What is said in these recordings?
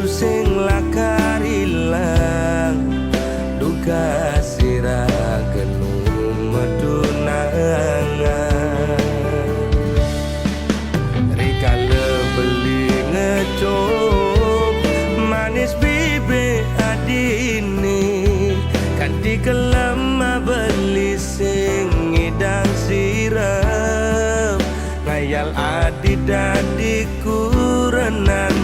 sing lakar ilang duka sirah genung medunangan rikale beli ngecop manis bibe adini kanti kelama beli sing ngidang sirap ngayal adi dadiku renan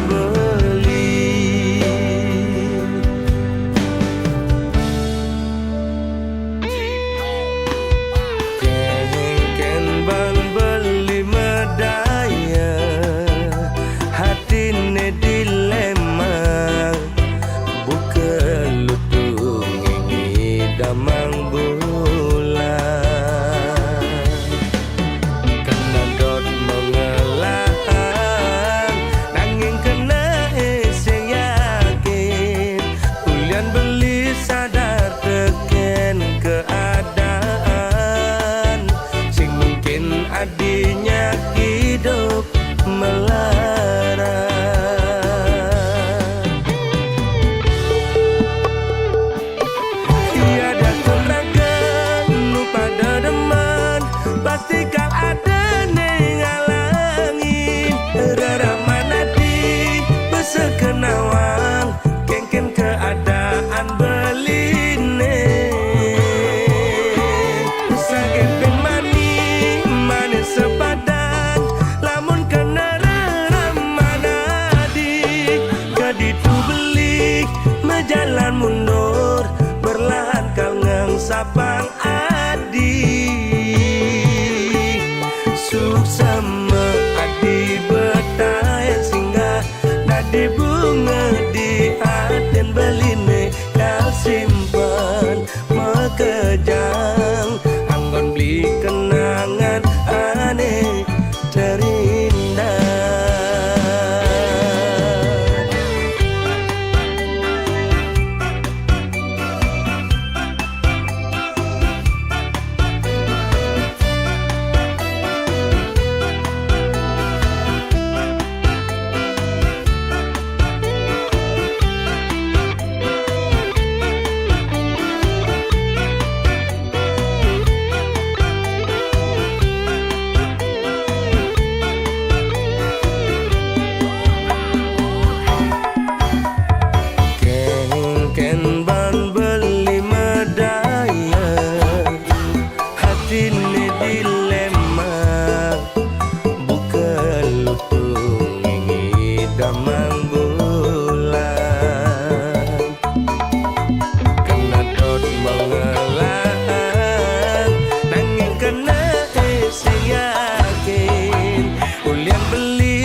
adinya hidup melara tiada keragan nu pada deman pasti kau ada nengalangin raraman adi besekenawang kengken keadaan beline sakit sepadan lamun kena ramadadi kaditu beli mejalan mundur berlahan kau ngang sapang adi suksama adi betah singgah dadi bunga di aten beline kau simpan mekejang anggon beli kenangan aneh terindah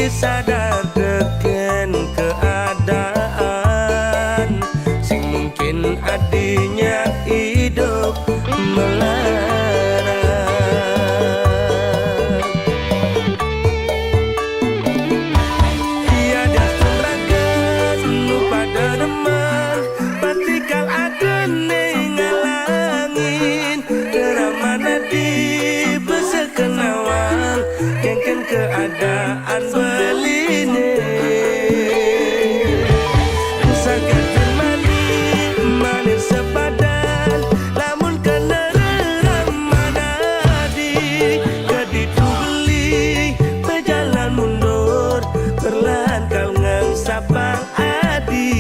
sadar deken keadaan sing mungkin adinya hidup melara tiada seragan nu pada deman pasti kau ada nengalangin ramana di besekenawang kengken keadaan beline sakit manis sepadan lamun kena ramadadi kaditu beli berjalan mundur perlahan kau ngang sapang adi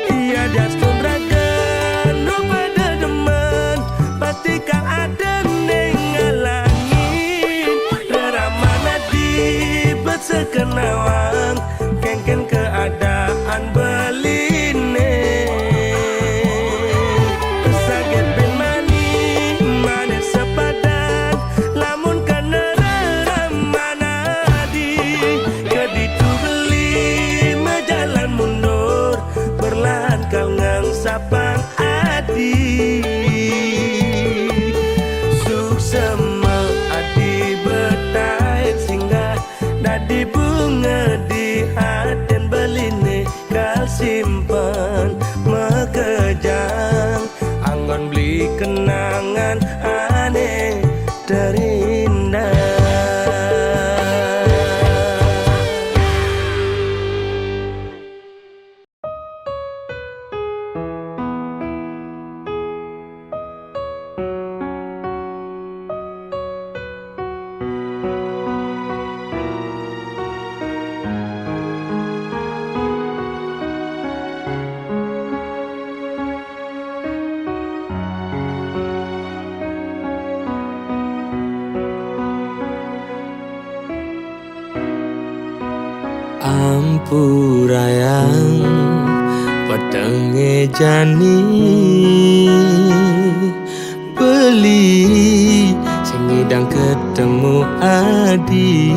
tiada sumragan nu pada deman pasti kau ada sekenawang kengken keadaan beline sakit bin manis sepadan lamun kena ramadadi kaditu beli mejalan mundur perlahan kau ngang sapang adi suksema adi betah singgah dadi bunga di aten beline kal simpan mekejang anggon beli kenangan aneh terindah Ampurayang petenge jani beli sing ngidang ketemu adi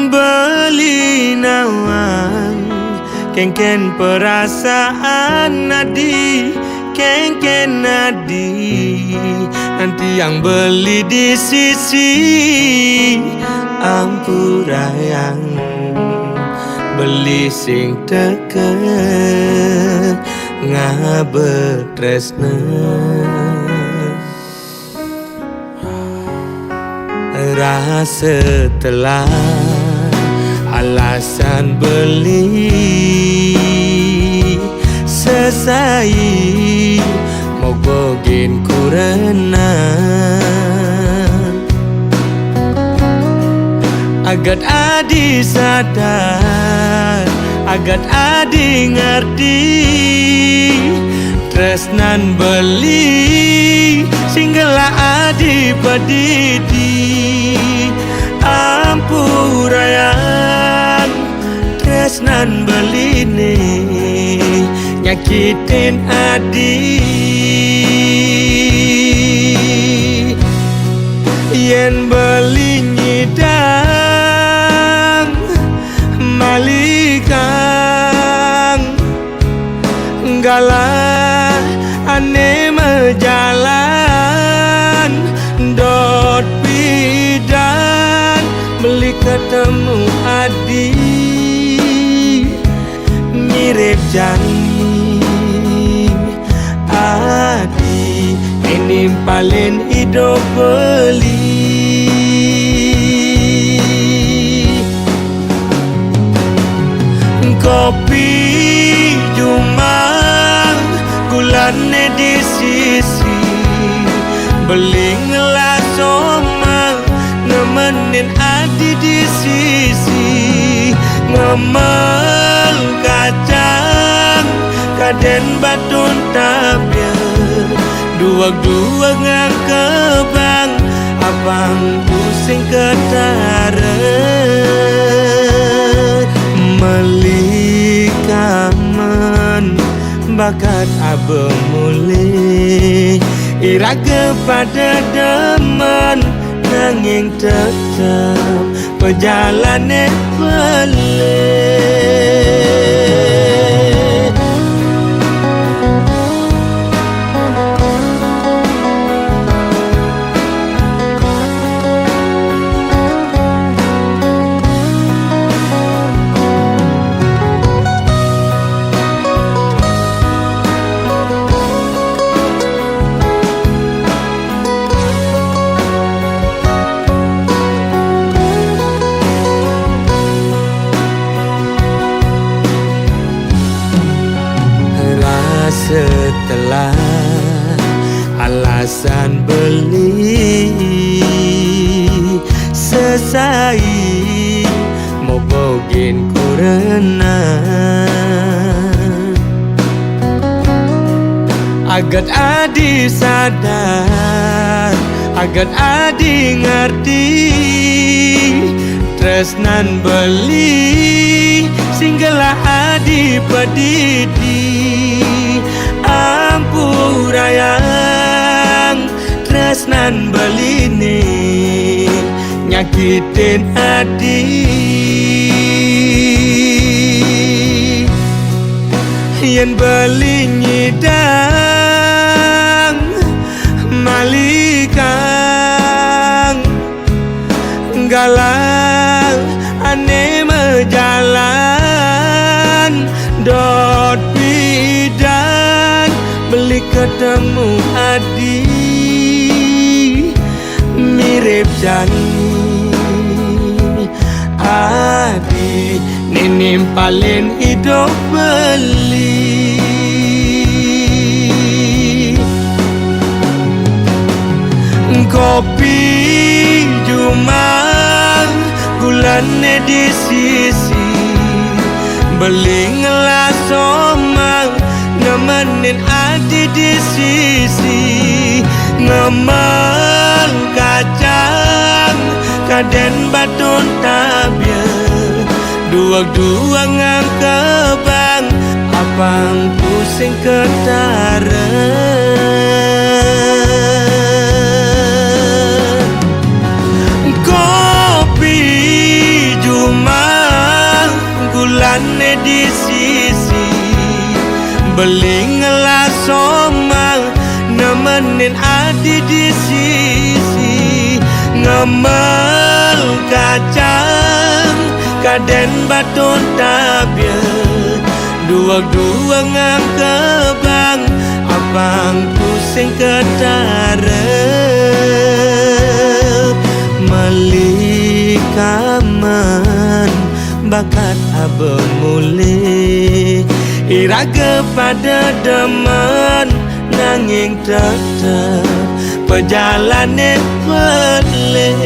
beli nawang kengken perasaan nadi kengken nadi nanti yang beli di sisi Ampurayang beli sing teken ngabetresna rasa telah alasan beli sesai mogogin kurena agat adi sadar agat adi ngerti tresnan beli singgala adi pedidi Ampurayang tresnan beli nih nyakitin adi yen beli nyidang malikang galah ane mejalan dot bidan beli ketemu adi mirip janji adi ini paling hidup beli kopi jumang gulane di sisi beli ngelas omang nemenin adi di sisi ngemel kacang kaden batun tabya dua-dua ngakebang abang pusing ketara melikamen bakat abang mulai ira kepada demen nanging tetap perjalanan pelih setelah alasan beli sesai mogogin kurena agat adi sadar agat adi ngerti tresnan beli singgala adi pedidi Ampurayang tresnan beli nih nyakitin adi yen beli nyidang malikang galang ane mejalan dot bidan beli ketemu adi mirip janji adi ninim paling hidup beli kopi jumang gulane di sisi beli ngelas omang nemenin adi di sisi ngemel kacang kaden batun tabia dua-dua ngangkebang apang pusing ketara kopi cuma gulane di sisi beli ngelas somang nemenin adi di sisi ngemel kacang kaden batun tabia dua-dua ngangkebang abang pusing ketara malikaman bakat abang mulai iraga pada deman nanging tetap perjalanan pelik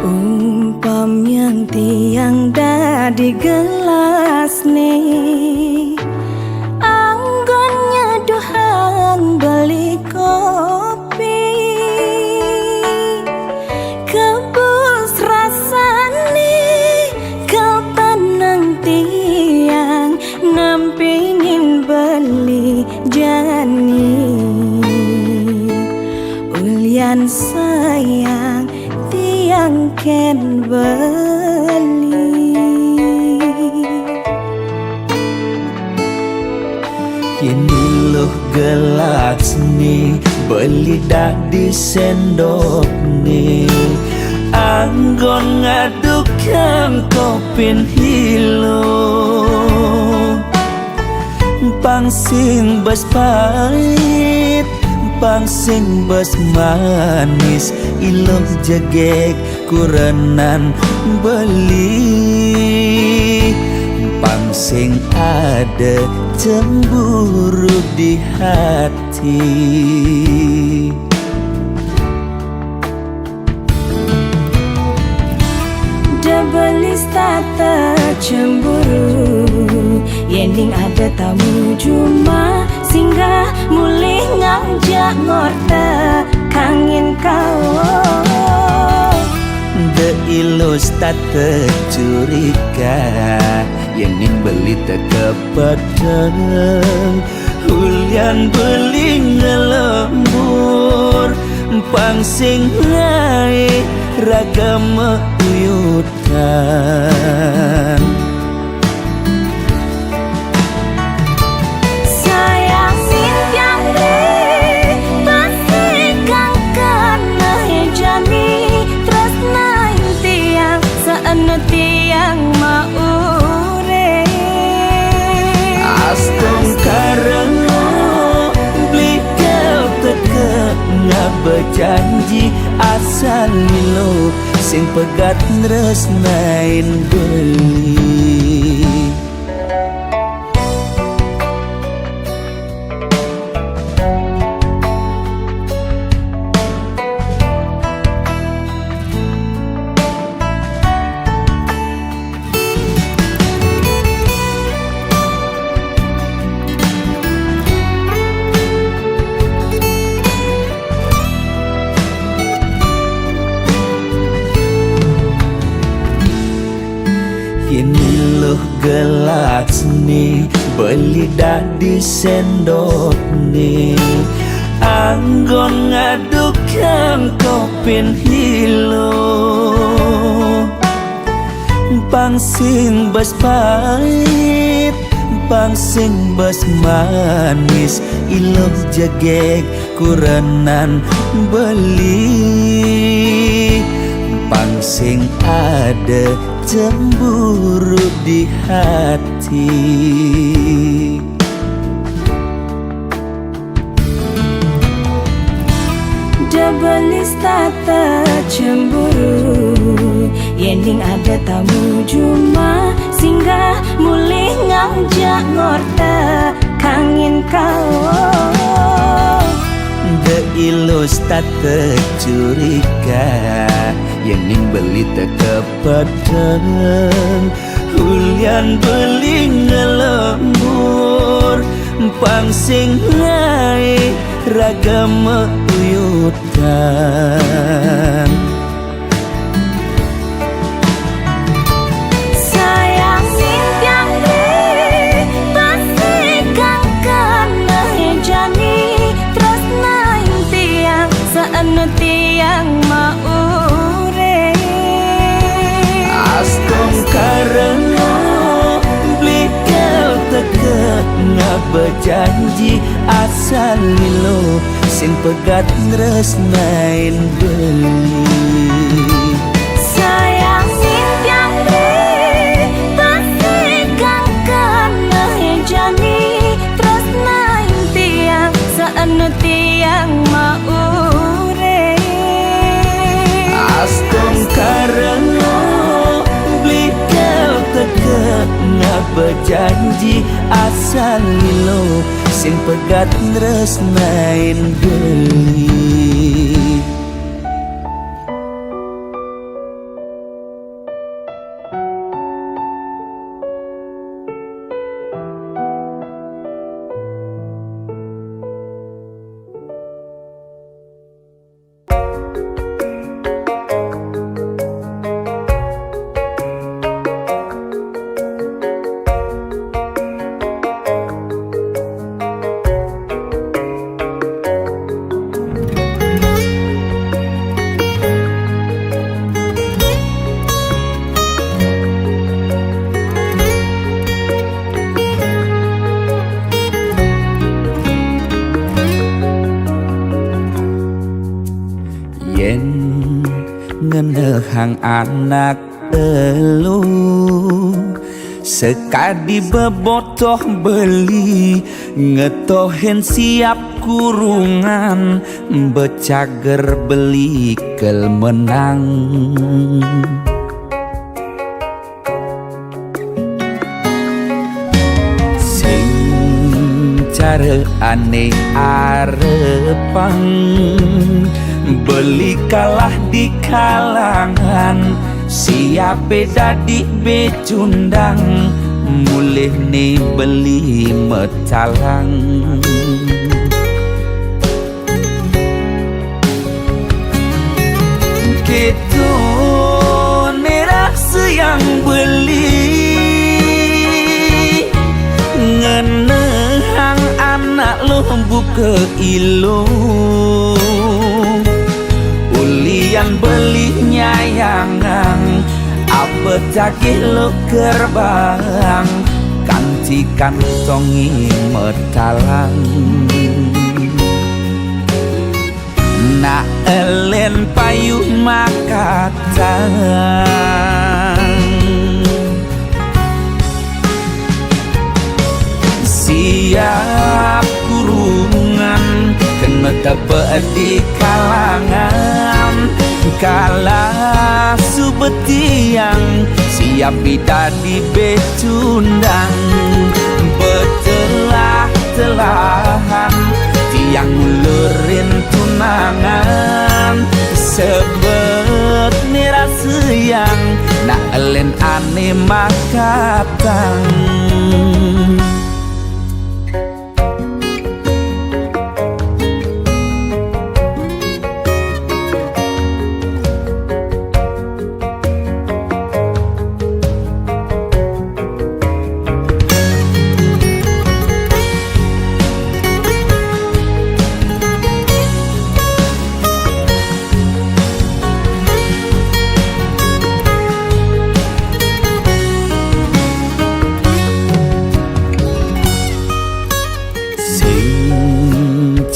Umpam yang tiang di gelas nih anggonnya dohang beli kopi kebus rasane kepanang tiang nampingin beli jani ulian sayang tiang ken beli ini loh gelas nih beli dah di sendok nih anggon ngadukkan kopin hilo pangsing bas pahit pangsing bas manis ilok jagek kurenan beli pangsing ada cemburu di hati Debelis tata cemburu Yening ada tamu cuma singgah mulih ngajak ngorta kangin kau De ilus tata curiga Yening beli tekepedeng Hulian beli ngelembur pangsing ngai ragam uyutan sayang yang li pasti kang kana jani tresna tiang saeno tiang maure astung karena beli kau teka berjanji asal lo sing pegat nresnain beli ini loh gelas nih beli dah di sendok nih anggon ngadukkan kopin hilo pangsing bas pahit pangsing bas manis ilok jagek kurenan beli pangsing ada cemburu di hati belis tata cemburu, yending ada tamu cuma singgah mulih ngajak ngorta kangin kau. De ilus tata curiga, yending beli tekepedeng, hulian beli ngelembur, pangsing ngai ragam uyutan. Sayang simpiang di pasti kangkan jani, terus naik tiang seanu tiang maure. Astong karena blikel teke berjanji asal lilo sin pegat nresnain beli. Sayang simpiang di pasti kangkan jani, terus naik tiang seanu tiang maure. Astong karena blikel teke berjanji asal lilo sin pegat nresnain beli. Yen ngenehang anak elu sekadi bebotoh beli, ngetohen siap kurungan, becager beli kel menang. Sing cara aneh arepang, beli kalah di kalangan, siape dadi becundang, mulih nih beli metalang. Gitu nerasa yang beli, ngenehang anak lo buka ilu, ulian beli nyayangan, apa cakih lo gerbang, kanti kantongi metalang. Na elen payuh makatang, siap kurungan, kena tebak di kalangan, kala subetiang, siap bidadi becundang, betelah-telahan, tiang ulurin tunangan, sebet nirasa yang nak elen ane makatang.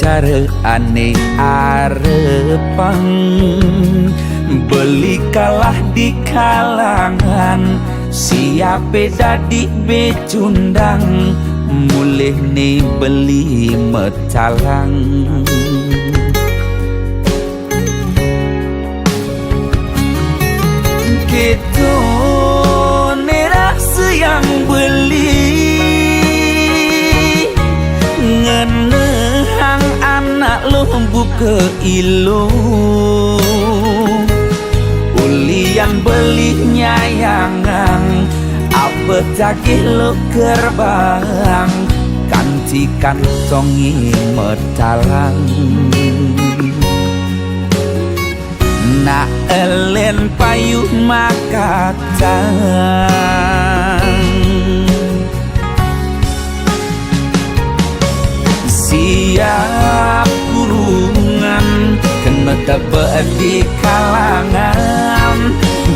Cara aneh arepang, beli kalah di kalangan, siape dadi becundang, mulih nih beli metalang. itu nira yang beli ngenehang anak lo buka ilu ulian beli nyayangan apa tagih lo gerbang kanti kantongi metalang na elen payuh makatang siap kurungan kena tebak di kalangan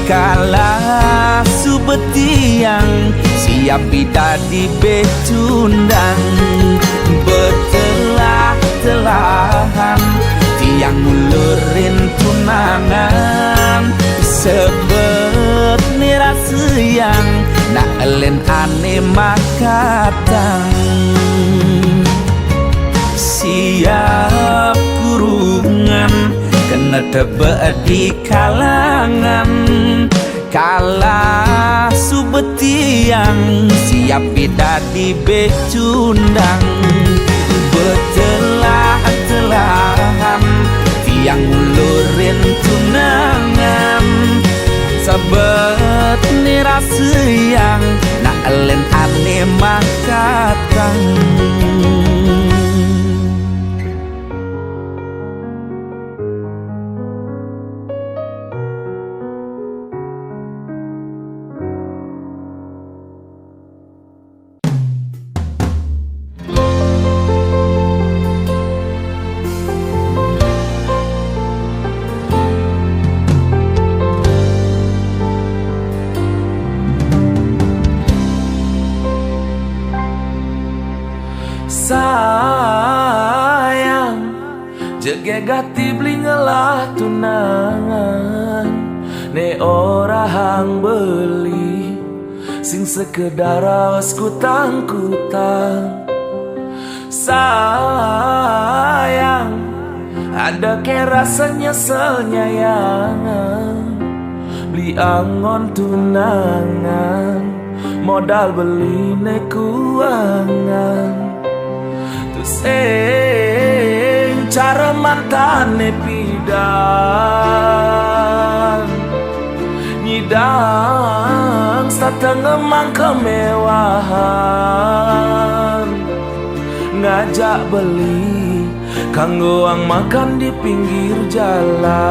kala subetiang siap dadi becundang betelah-telahan tiang ngulurin tunangan sebet nirasa yang nak elen ane makatang siap kurungan kena tebak di kalangan kala subetiang siap dadi becundang betelah-telahan tiang ngulurin tunangan sabet nirasa yang nak elen ane makatang sayang jege gati blingelah tunangan ne ora hang beli sing sekedar awas kutang-kutang sayang ada ke rasa nyesel nyayangan beli angon tunangan modal beli ne kuangan sing cara mantane pidan nyidang satengemang kemewahan ngajak beli kanggo ang makan di pinggir jalan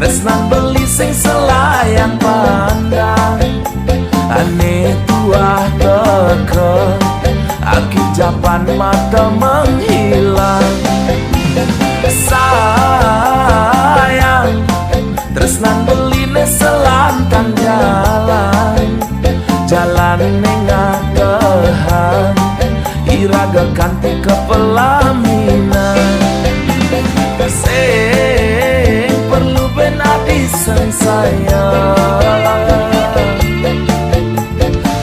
tresnan beli sing selayang pandang ane tuah teke aki japan mata menghilang sayang tresnan beli ne selantang jalan nengakehan iraga kanti kepelaminan sing perlu benadi sang sayang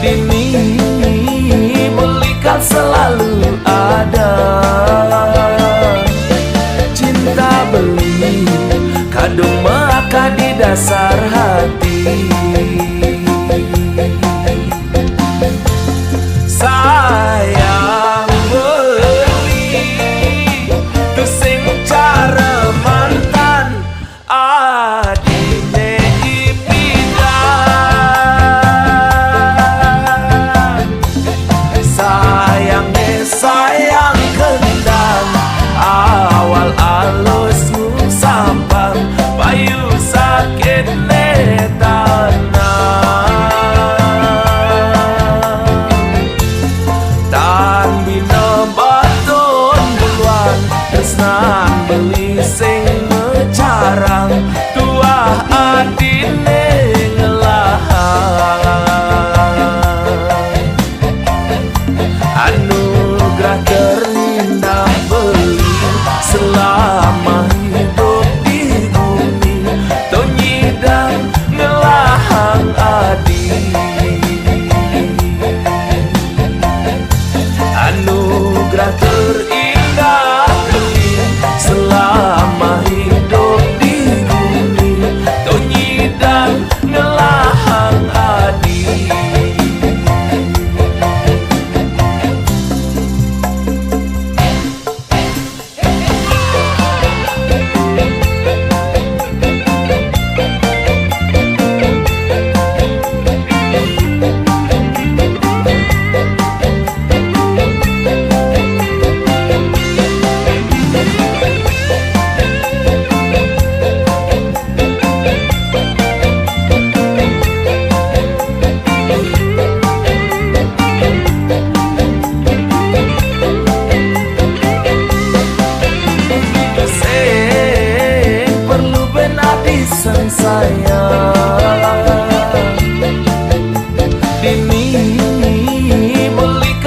dini belikan selalu ada cinta beli kadung maka di dasar hati sayang beli tu sing cara mantan adine ipidan sayang kendang awal alus sampang payu sakit netan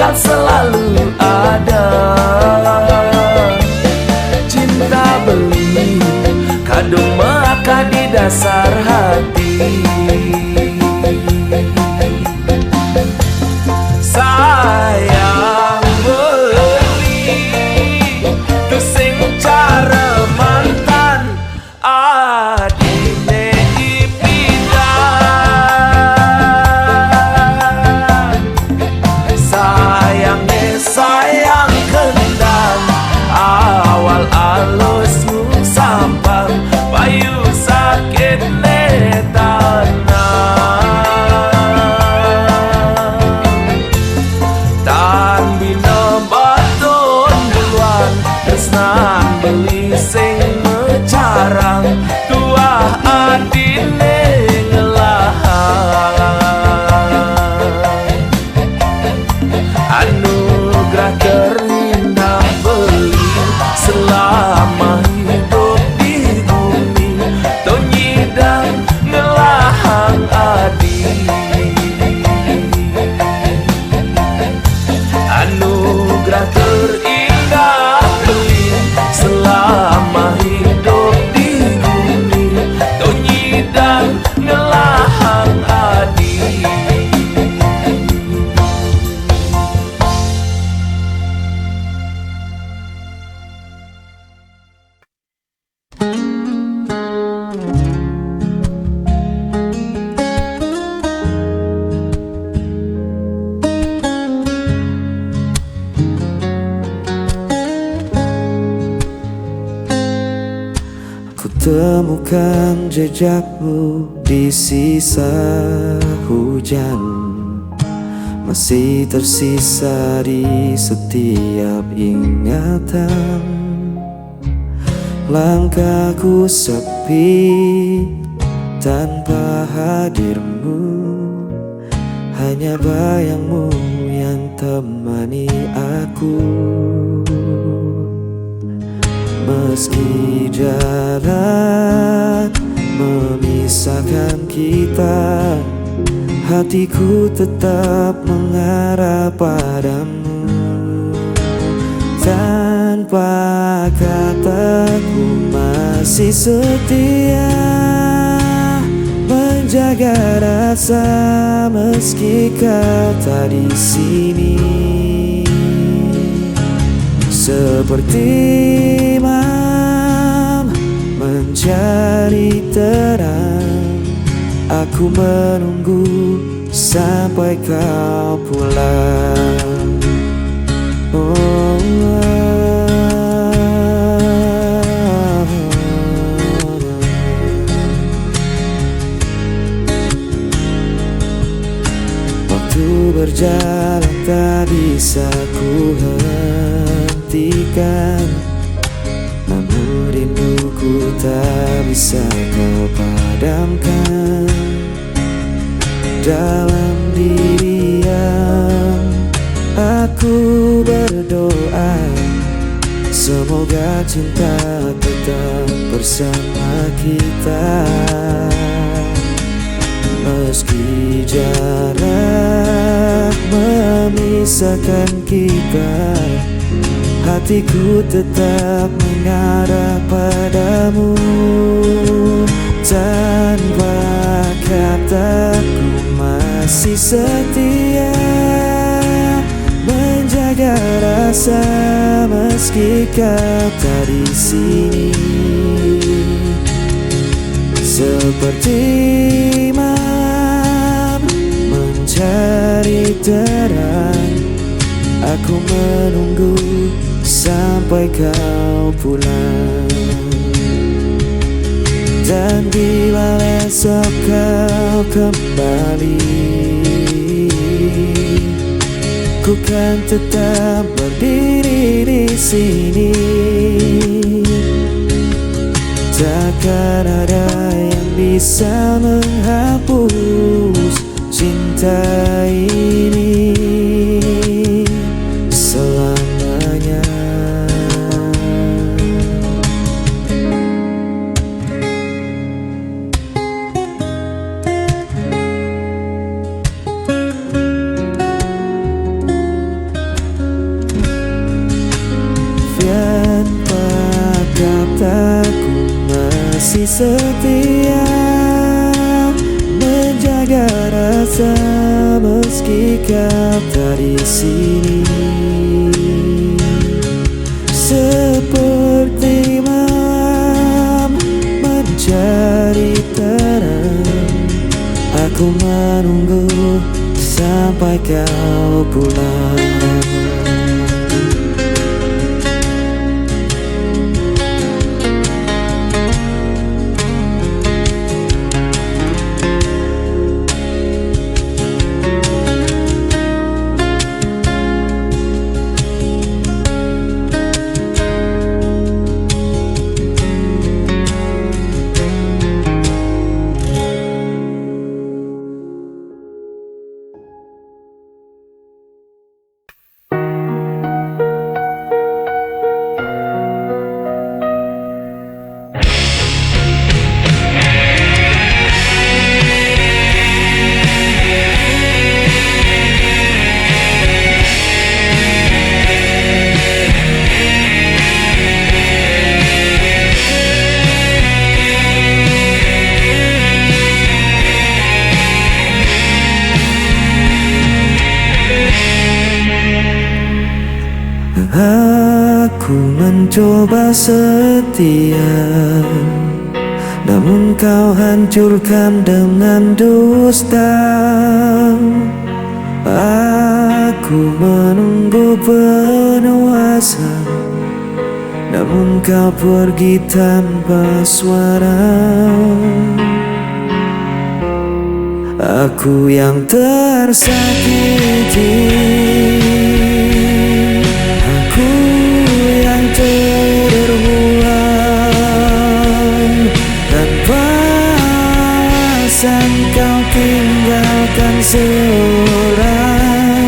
akan selalu ada. Cinta beli kadung melekat di dasar hati. Sayang beli tu sing cara mantan adine ipitan. Sayang kendang awal alus sampang payu sakit tan bina baton duluan tresnan beli sing mecarang tuah adine ngelahang. Anugerah terindah beli selama hidup di bumi tonyidang ngelahang adi. Anugerah terindah beli selama hidup di bumi tonyidang ngelahang adi. Temukan jejakmu di sisa hujan, masih tersisa di setiap ingatan. Langkahku sepi tanpa hadirmu, hanya bayangmu yang temani aku. Meski jarak memisahkan kita, hatiku tetap mengarah padamu. Tanpa kataku masih setia menjaga rasa meski kau tak di sini. Seperti imam mencari terang, aku menunggu sampai kau pulang. Oh, waktu berjalan tak bisa ku hentikan, namun rinduku tak bisa kau padamkan. Dalam diam aku berdoa, semoga cinta tetap bersama kita. Meski jarak memisahkan kita, hatiku tetap mengarah padamu. Tanpa kataku masih setia menjaga rasa meski kau tak di sini. Seperti imam mencari terang, aku menunggu sampai kau pulang. Dan bila esok kau kembali, ku kan tetap berdiri di sini. Takkan ada yang bisa menghapus cinta ini selamanya. setia menjaga rasa meski kau tak di sini. Seperti malam mencari terang, aku menunggu sampai kau pulang. Aku mencoba setia, namun kau hancurkan dengan dusta. Aku menunggu penuh asa, namun kau pergi tanpa suara. Aku yang tersakiti, aku yang terbuang. Tanpa alasan kau tinggalkan seorang.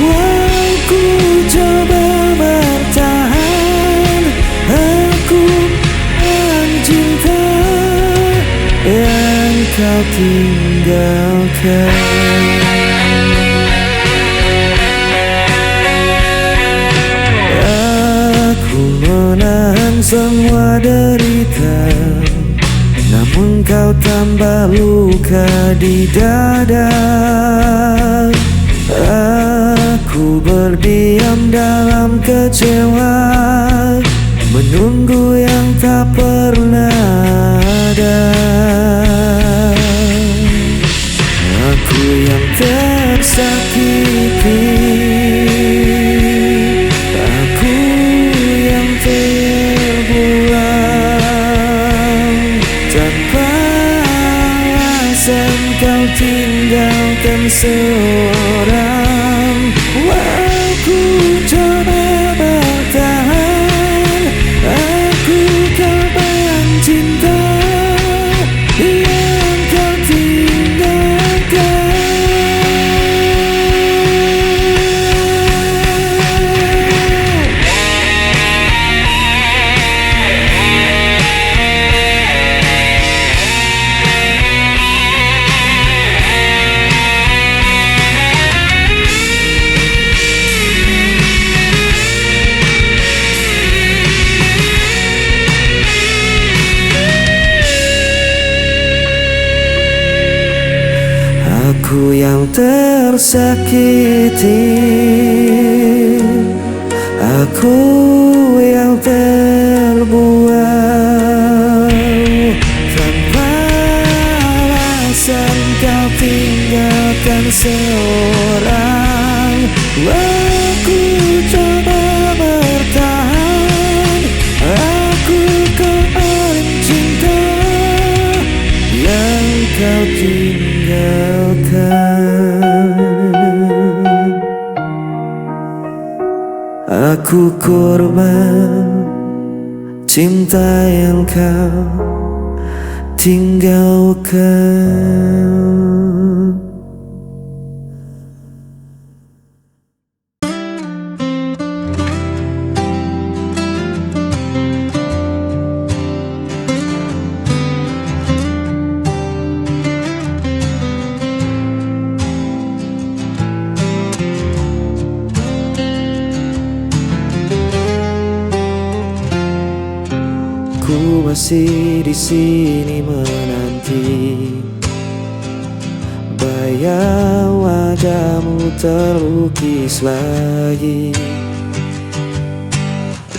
Aku coba bertahan, aku mencinta yang kau tinggalkan. Menahan semua derita, namun kau tambah luka di dada. Aku berdiam dalam kecewa, menunggu yang tak pernah ada. Aku yang tersakiti, kau tinggalkan seorang. Aku coba bertahan, aku korban cinta yang kau tinggalkan. Aku yang tersakiti, aku yang terbuang. Tanpa alasan kau tinggalkan seorang. Aku coba bertahan, aku korban cinta yang kau tinggalkan. Aku korban cinta yang kau tinggalkan. Ku masih di sini menanti. Bayang wajahmu terlukis lagi.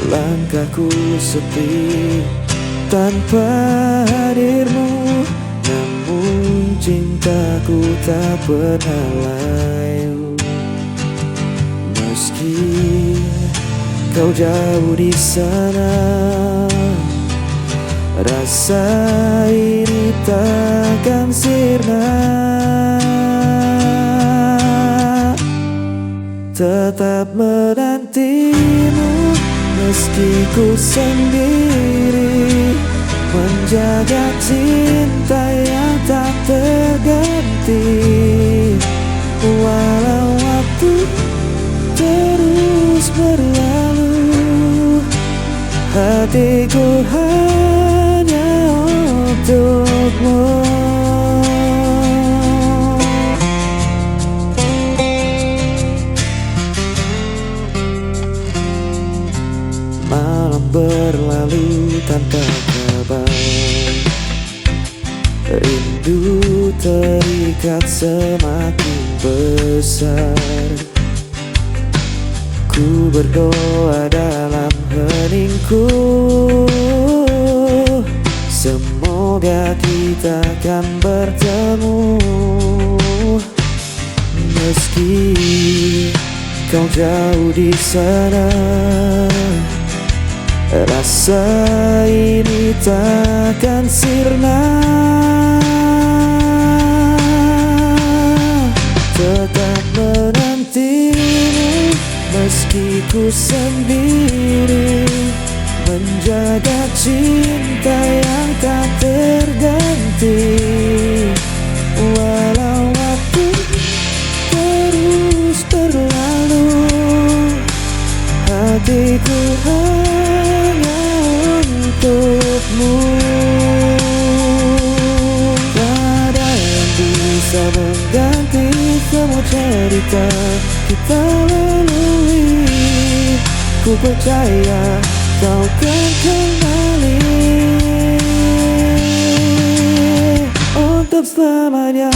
Langkahku sepi tanpa hadirmu, namun cintaku tak pernah layu. Meski kau jauh di sana, rasa ini takkan sirna. Tetap menantimu meski ku sendiri, menjaga cinta yang tak terganti. Walau waktu terus berlalu, hatiku hanya untukmu. Malam berlalu tanpa kabar, rindu terikat semakin besar. Ku berdoa dalam heningku, semoga kita akan bertemu. Meski kau jauh di sana, rasa ini takkan sirna. Tetap menantimu meski ku sendiri, menjaga cinta yang tak terganti. Walau waktu terus berlalu, hatiku hanya untukmu. Tak ada yang bisa mengganti semua cerita kita lalui. Ku percaya kau akan kembali untuk selamanya.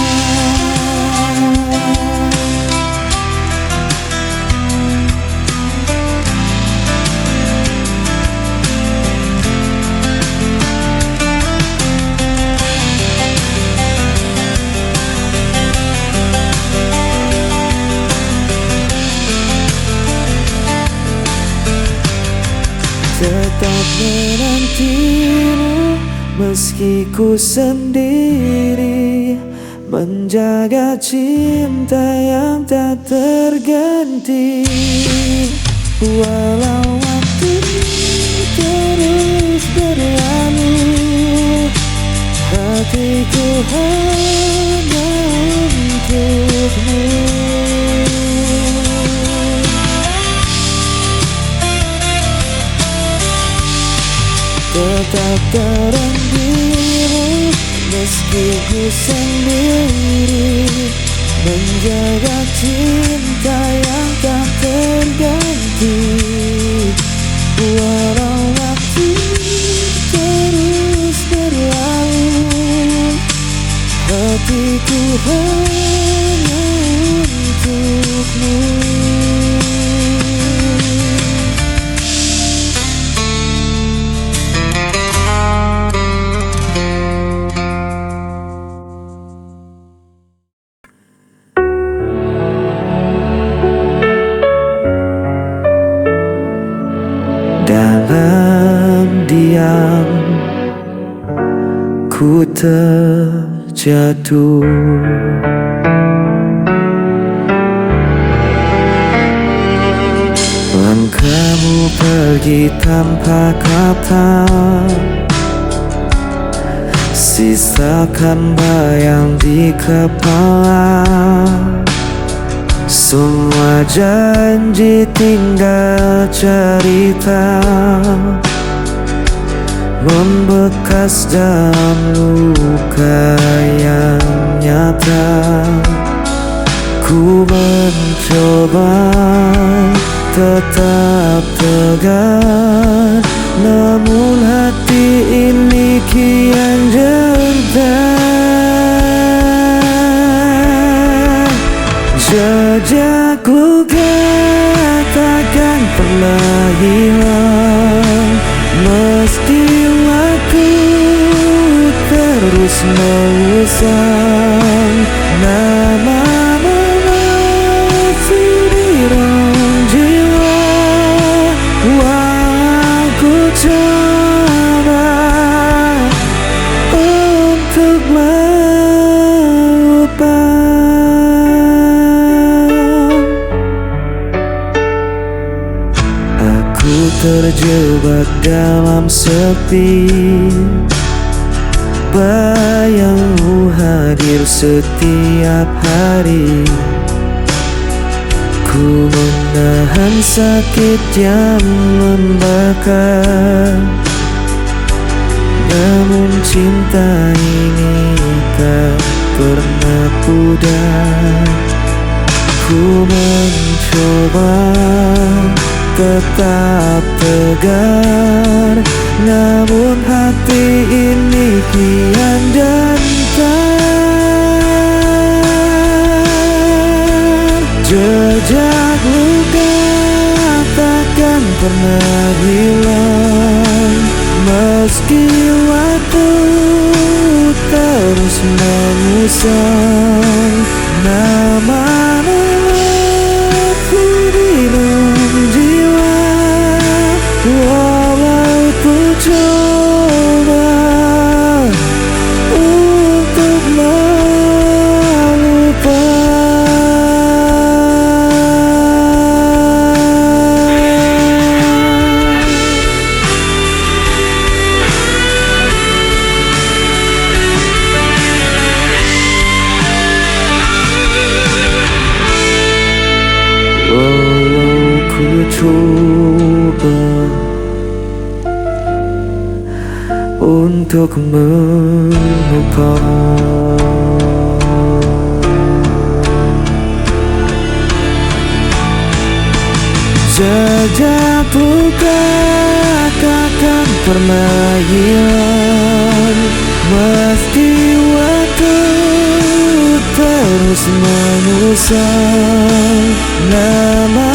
Tetap menantimu meski ku sendiri, menjaga cinta yang tak terganti. Walau waktu terus berlalu, hatiku hanya untukmu. Tetap teranggimu meski ku sendiri, menjaga cinta yang tak terganti. Walau waktu terus berlalu, hatiku hanya untukmu. Dalam diam ku terjatuh, langkahmu pergi tanpa kata, sisakan bayang di kepala. Semua janji tinggal cerita, membekas dalam luka yang nyata. Ku mencoba tetap tegar, namun hati ini kian rendah. Jejakku takkan pernah hilang, meski waktu terus mengusang namamu masih di dalam jiwa. Walau ku coba untuk melupakan, aku terjebak dalam sepi. Bayangmu hadir setiap hari. Ku menahan sakit yang membakar, namun cinta ini tak pernah pudar. Ku mencoba tetap tegar, namun hati ini kian datar. Jejak luka takkan pernah hilang, meski waktu terus mengusang namamu aku di dalam jiwa. Walau ku coba untuk walau ku coba untuk melupakan. Jejak luka takkan pernah hilang, meski waktu terus mengusang nama